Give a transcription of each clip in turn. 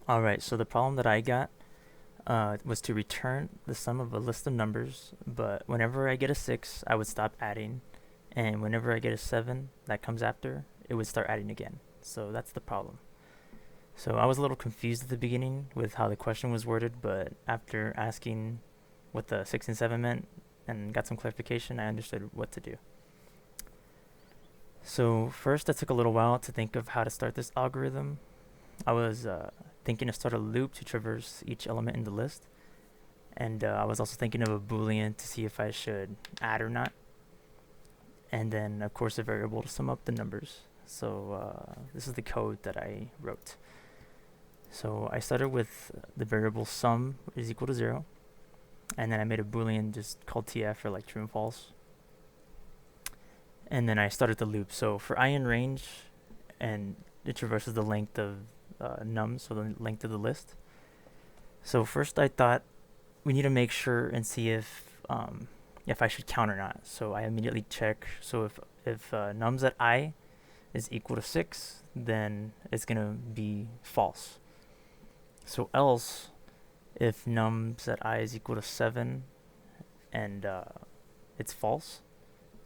Alright, so the problem that I got was to return the sum of a list of numbers, but whenever I get a 6, I would stop adding, and whenever I get a 7 that comes after, it would start adding again. So that's the problem. So I was a little confused at the beginning with how the question was worded, but after asking what the 6 and 7 meant and got some clarification, I understood what to do. So first, I took a little while to think of how to start this algorithm. I was thinking to start a loop to traverse each element in the list, and I was also thinking of a boolean to see if I should add or not, and then of course a variable to sum up the numbers. So this is the code that I wrote. So I started with the variable sum is equal to 0, and then I made a boolean just called tf for like true and false, and then I started the loop. So for I in range, and it traverses the length of nums, so the length of the list. So first I thought we need to make sure and see if I should count or not. So I immediately check. So if nums at I is equal to 6, then it's gonna be false. So else, if nums at I is equal to 7 and it's false,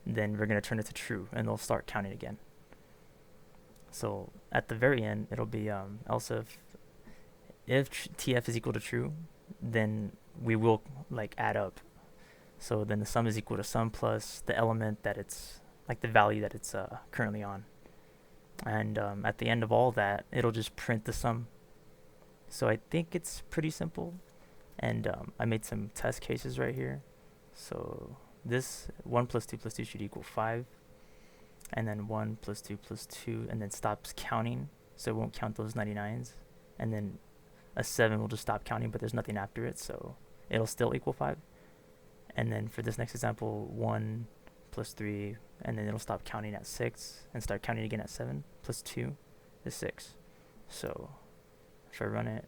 then we're gonna turn it to true and they'll start counting again. So at the very end, it'll be else if tf is equal to true, then we will like add up. So then the sum is equal to sum plus the element that it's like the value that it's currently on. And at the end of all that, it'll just print the sum. So I think it's pretty simple. And I made some test cases right here. So this 1 plus 2 plus 2 should equal 5. And then 1 plus 2 plus 2, and then stops counting. So it won't count those 99s. And then a 7 will just stop counting, but there's nothing after it, so it'll still equal 5. And then for this next example, 1 plus 3, and then it'll stop counting at 6 and start counting again at 7, plus 2 is 6. So if I run it,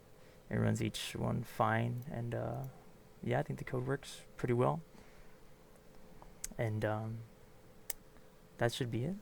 it runs each one fine, and yeah, I think the code works pretty well. And that should be it.